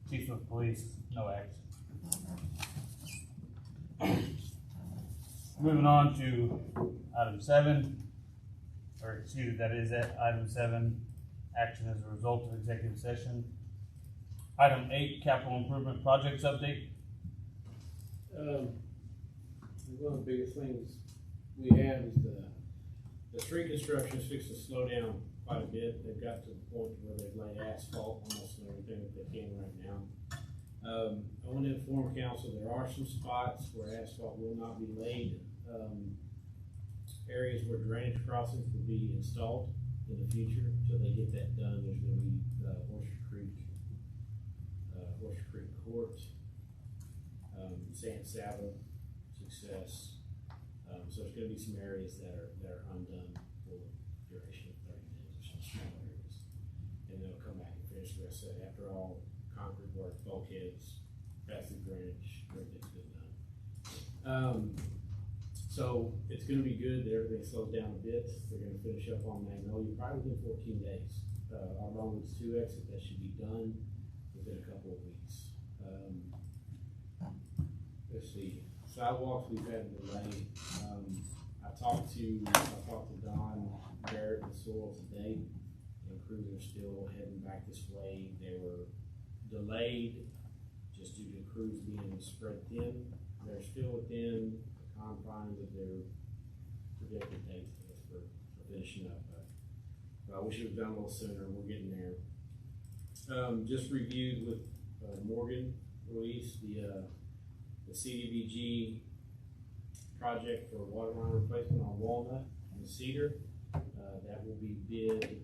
Chief of Police, no action. Moving on to item 7, or excuse me, that is at item 7, action as a result of executive session. Item 8, capital improvement projects update. One of the biggest things we have is the street construction is fixing to slow down quite a bit. They've got to the point where they've laid asphalt almost on everything that they can right now. I want to inform council there are some spots where asphalt will not be laid. Areas where drainage crossings will be installed in the future. Until they get that done, there's going to be Orchard Creek Court, San Saba, Success. So there's going to be some areas that are undone for the duration of 30 days or some small areas, and they'll come back and finish the rest of it. After all concrete work, bulkheads, passive drainage, everything's been done. So it's going to be good that everything slows down a bit. They're going to finish up on Magnolia probably within 14 days. Our Longwoods 2 exit, that should be done within a couple of weeks. Let's see, sidewalks we've had a delay. I talked to Don Barrett and Soil today, and crews are still heading back this way. They were delayed just due to crews being spread thin. They're still within the confines of their projected dates for finishing up. But I wish it was done a little sooner. We're getting there. Just reviewed with Morgan Ruiz the CDBG project for water line replacement on Walnut and Cedar. That will be bid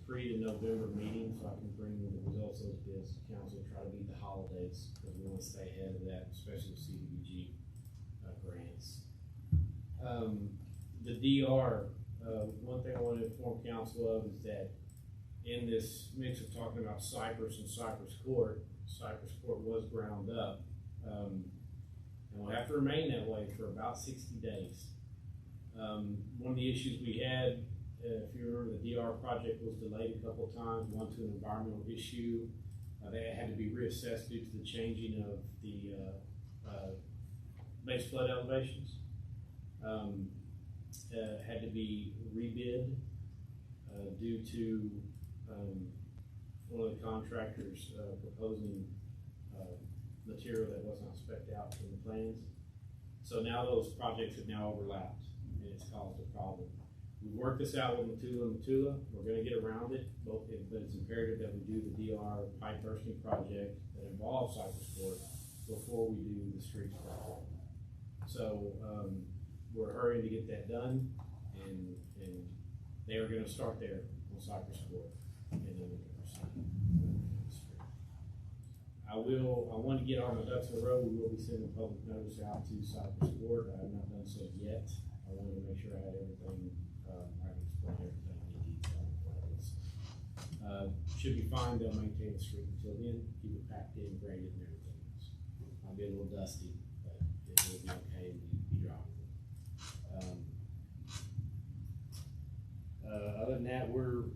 pre to November meeting, so I can bring the results of those bids to council, try to beat the holidays, because we want to stay ahead of that, especially with CDBG grants. The DR, one thing I want to inform council of is that in this mix of talking about Cypress and Cypress Court was ground up, and will have to remain that way for about 60 days. One of the issues we had, if you remember, the DR project was delayed a couple of times, one to an environmental issue. They had to be reassessed due to the changing of the base flood elevations. Had to be rebid due to one of the contractors proposing material that was not spec'd out in the plans. So now those projects have now overlapped, and it's caused a problem. We worked this out with Matula. We're going to get around it, but it's imperative that we do the DR pipe bursting project that involves Cypress Court before we do the streets project. So we're hurrying to get that done, and they are going to start there on Cypress Court, and then we're going to proceed. I want to get on the ducks in a row. We will be sending a public notice out to Cypress Court. I have not done so yet. I wanted to make sure I had everything. I can explain everything in detail. Should be fine. They'll maintain the street until then, keep it packed in, graded, and everything else. I'll be a little dusty, but it will be okay and be drivable. Other than that, we're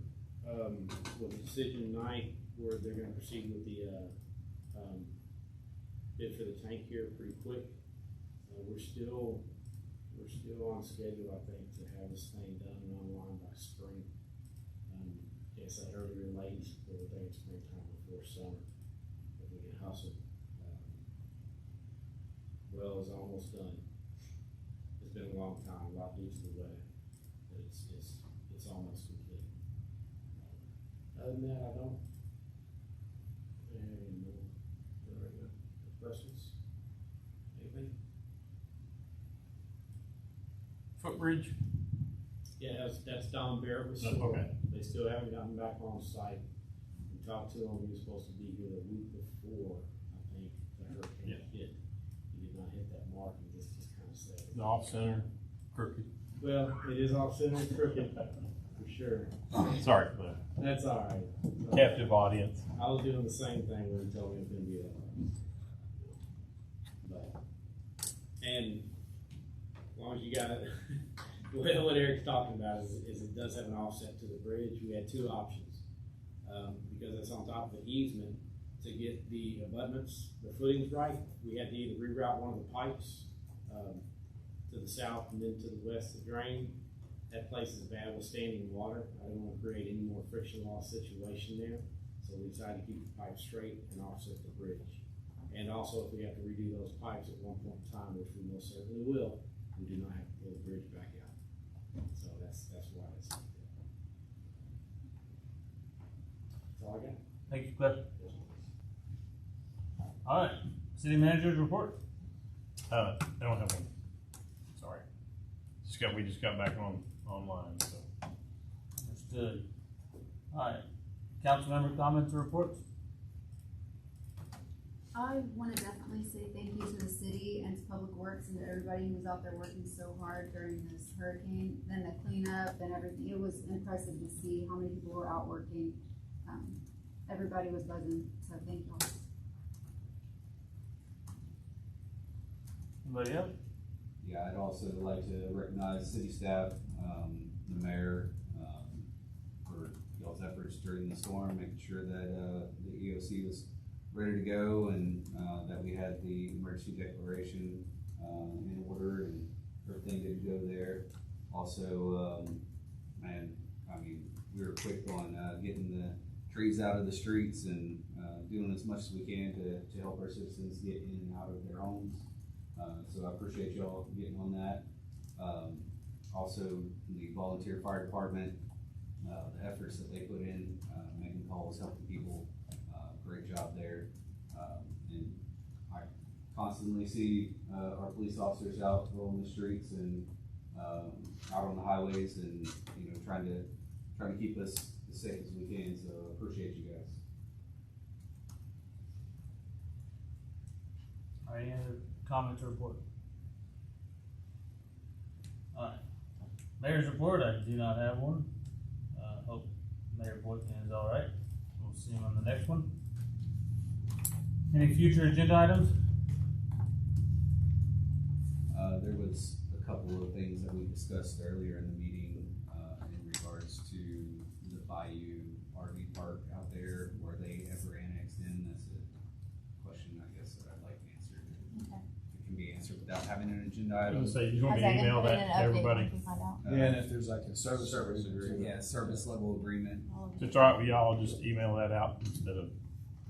with the decision tonight where they're going to proceed with the bid for the tank here pretty quick. We're still on schedule, I think, to have this thing done and online by spring. It's like earlier and late, but we're thinking springtime before summer, if we can hustle. Well, it's almost done. It's been a long time, a lot due to the weather, but it's almost complete. Other than that, I don't have any more. Questions? Anything? Footbridge? Yeah, that's Don Barrett with Soil. Okay. They still haven't gotten back on site. We talked to him. He was supposed to be here the week before, I think, the hurricane hit. He did not hit that mark, and this just kind of said The off center, crooked. Well, it is off center and crooked, for sure. Sorry for that. That's all right. Captive audience. I was doing the same thing when he told me it was going to be that way. And as long as you got it, what Eric's talking about is it does have an offset to the bridge. We had two options. because it's on top of an easement, to get the abutments, the footings right, we had to either reroute one of the pipes, to the south and then to the west to drain. That place is bad with standing water. I didn't want to create any more friction loss situation there. So we decided to keep the pipe straight and offset the bridge. And also, if we have to redo those pipes at one point in time, which we most certainly will, we do not have to pull the bridge back out. So that's why it's like that. That's all I got. Thank you, Cliff. All right, city manager's report. I don't have one. Sorry. We just got back online, so. Understood. All right, council member comments or reports? I want to definitely say thank you to the city and to Public Works and to everybody who was out there working so hard during this hurricane, then the cleanup and everything. It was impressive to see how many people were out working. Everybody was buzzing, so thank you all. Anybody else? Yeah, I'd also like to recognize city staff, the mayor, for y'all's efforts during the storm, making sure that, the EOC was ready to go and, that we had the emergency declaration, in order and everything did go there. Also, we were quick on, getting the trees out of the streets and, doing as much as we can to help our citizens get in and out of their homes. So I appreciate y'all getting on that. Also, the volunteer fire department, the efforts that they put in, making calls, helping people, great job there. And I constantly see our police officers out rolling the streets and out on the highways and trying to keep us as safe as we can. So I appreciate you guys. All right, any other comments or report? All right, mayor's report. I do not have one. Hope Mayor Boykin is all right. We'll see him on the next one. Any future agenda items? There was a couple of things that we discussed earlier in the meeting, in regards to the Bayou RV park out there. Were they ever annexed in? That's a question, I guess, that I'd like answered. Okay. It can be answered without having an agenda I item. was gonna say, you want me Has to that been email put that in an to update everybody? once we find out? Yeah, and if there's like a service agreement. Yeah, service level agreement. If it's all right with y'all, just email that out instead of,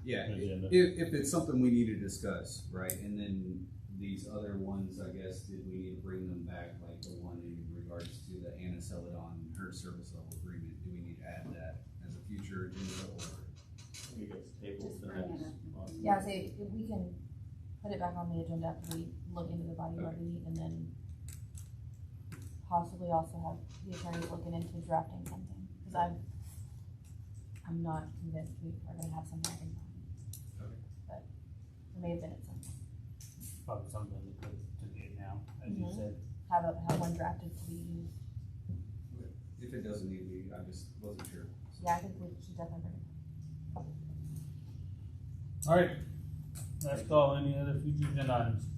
Yeah, Agenda. if it's something we need to discuss, right? And then these other ones, I guess, did we need to bring them back, like the one in regards to the Anna Celadon, her service level agreement? Do we need to add that as a future agenda or? Just bring it up. Yeah, so if we can put it back on the agenda after we look into the body RV and then possibly also have the attorneys looking into drafting something, because I'm not convinced we are gonna have something I can find. Okay. But there may have been at some point. Probably something to get now, as you Mhm. said. Have one drafted to be used. If it doesn't need to be, I just wasn't sure. Yeah, I think we should definitely bring it. All right, last call. Any other future agenda items?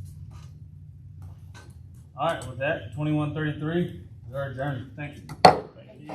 All right, with that, 21:33, we are adjourned. Thank you.